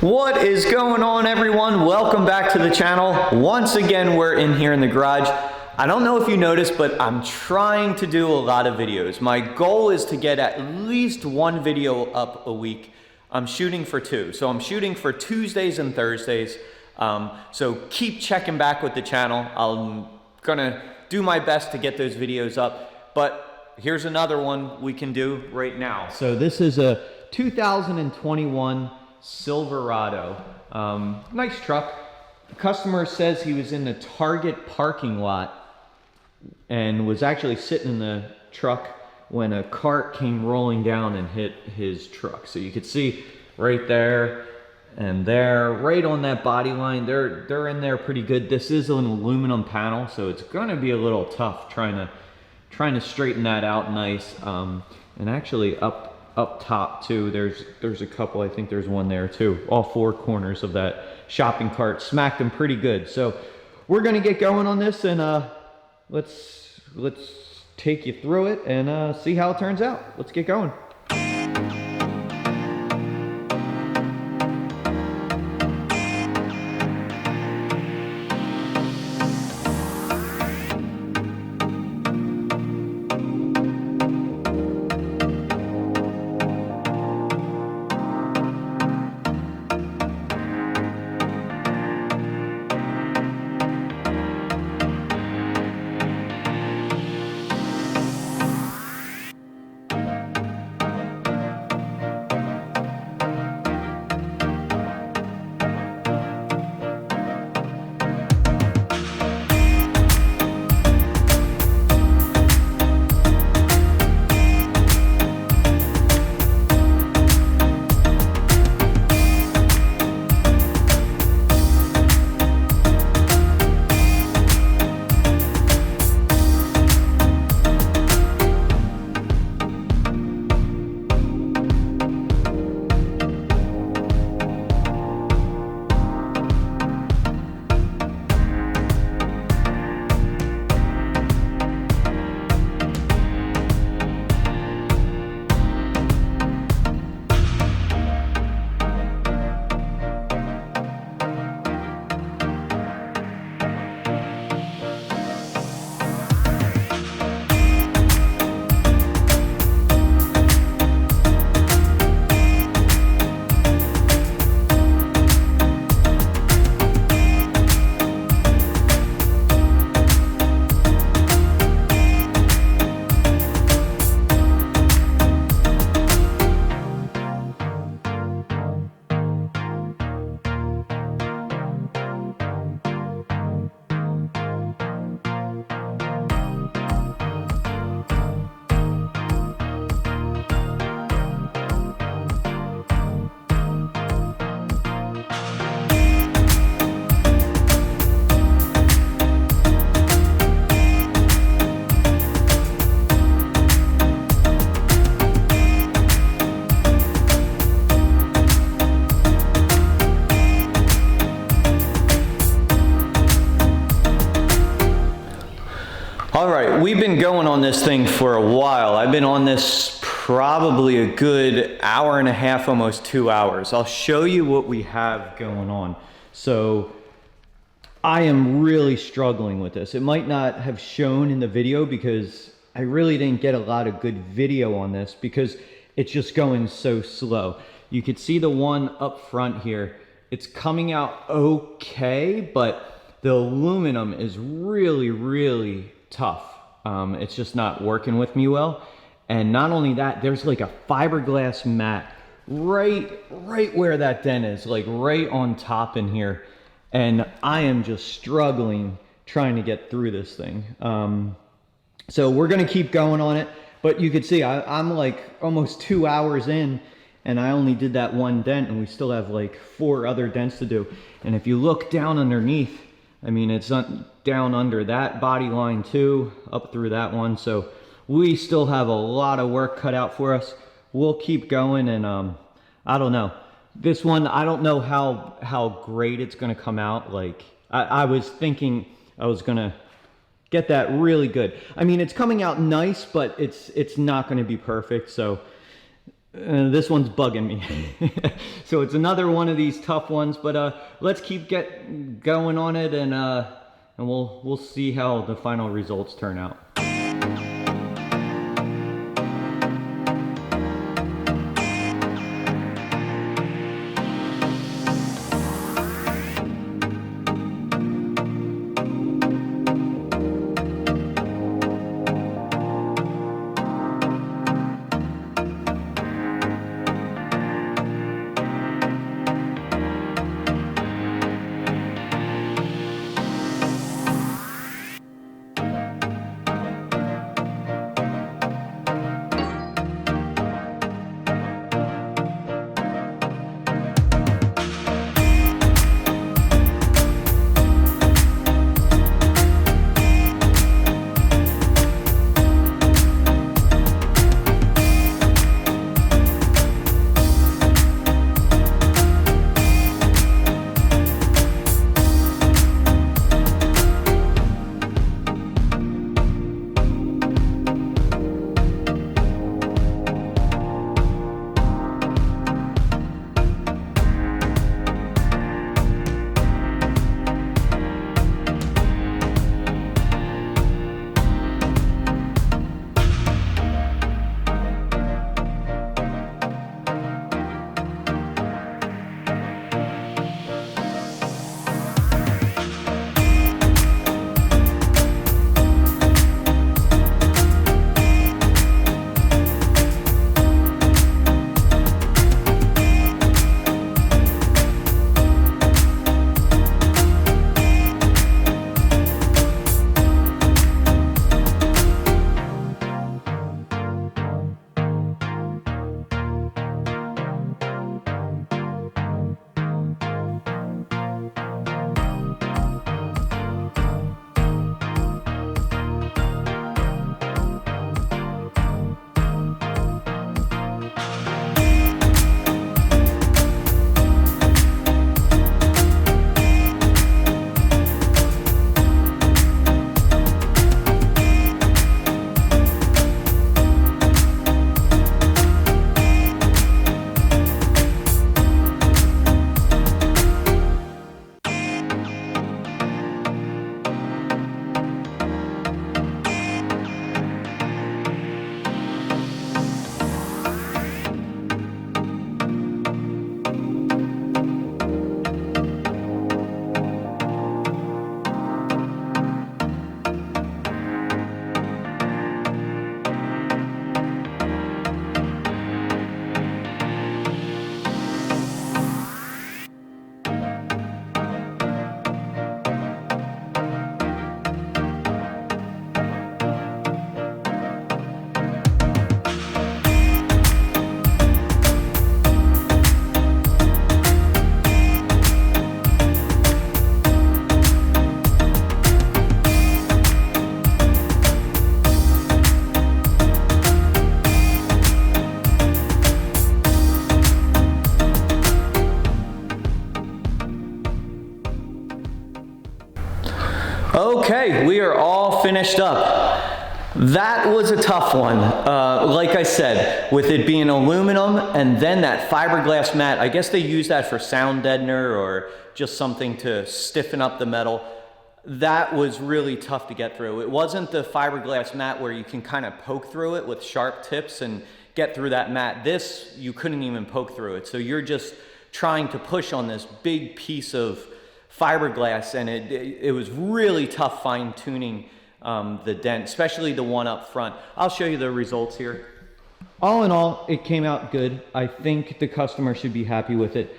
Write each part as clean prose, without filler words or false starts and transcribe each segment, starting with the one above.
What is going on, everyone? Welcome back to the channel. Once again, we're in here in the garage. I don't know if you noticed, but I'm trying to do a lot of videos. My goal is to get at least one video up a week. I'm shooting for two. So I'm shooting for Tuesdays and Thursdays. So keep checking back with the channel. I'm gonna do my best to get those videos up, but here's another one we can do right now. So this is a 2021 Silverado. Nice truck. The customer says he was in the Target parking lot and was actually sitting in the truck when a cart came rolling down and hit his truck. So you could see right there and there, right on that body line, they're in there pretty good. This is an aluminum panel, so it's gonna be a little tough trying to straighten that out nice. And actually up top too, there's a couple, I think there's one there too. All four corners of that shopping cart smacked them pretty good. So we're gonna get going on this, and let's take you through it and see how it turns out. Let's get going. Alright, we've been going on this thing for a while. I've been on this probably a good hour and a half, almost 2 hours. I'll show you what we have going on. So I am really struggling with this. It might not have shown in the video because I really didn't get a lot of good video on this because it's just going so slow. You could see the one up front here. It's coming out okay, but the aluminum is really tough. It's just not working with me well. And not only that, there's like a fiberglass mat right where that dent is, like right on top in here. And I am just struggling trying to get through this thing. So we're gonna keep going on it, but you can see I'm like almost 2 hours in and I only did that one dent, and we still have like 4 other dents to do. And if you look down underneath, I mean, it's down under that body line too, up through that one. So we still have a lot of work cut out for us. We'll keep going, and I don't know. This one, I don't know how great it's gonna come out. Like, I was thinking I was gonna get that really good. I mean, it's coming out nice, but it's not gonna be perfect. So This one's bugging me. So it's another one of these tough ones, but let's keep going on it, and we'll see how the final results turn out. Okay, we are all finished up. That was a tough one. Like I said, with it being aluminum and then that fiberglass mat, I guess they use that for sound deadener or just something to stiffen up the metal. That was really tough to get through. It wasn't the fiberglass mat where you can kind of poke through it with sharp tips and get through that mat. This, you couldn't even poke through it. So you're just trying to push on this big piece of fiberglass, and it was really tough fine-tuning the dent, especially the one up front. I'll show you the results here. All in all, it came out good. I think the customer should be happy with it.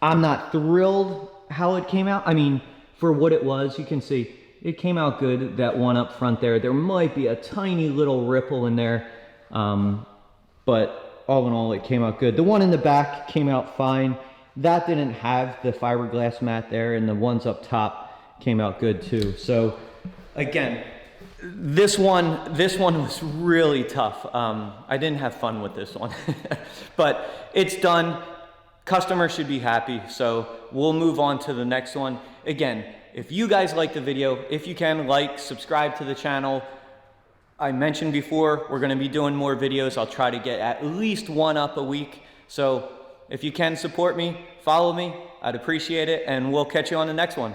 I'm not thrilled how it came out. I mean, for what it was, you can see it came out good, that one up front there. There might be a tiny little ripple in there, but all in all, it came out good. The one in the back came out fine. That didn't have the fiberglass mat there, and the ones up top came out good too. So again, this one was really tough. I didn't have fun with this one, but it's done. Customer should be happy. So we'll move on to the next one. Again, if you guys like the video, if you can, like, subscribe to the channel. I mentioned before, we're gonna be doing more videos. I'll try to get at least one up a week. So if you can support me, follow me, I'd appreciate it, and we'll catch you on the next one.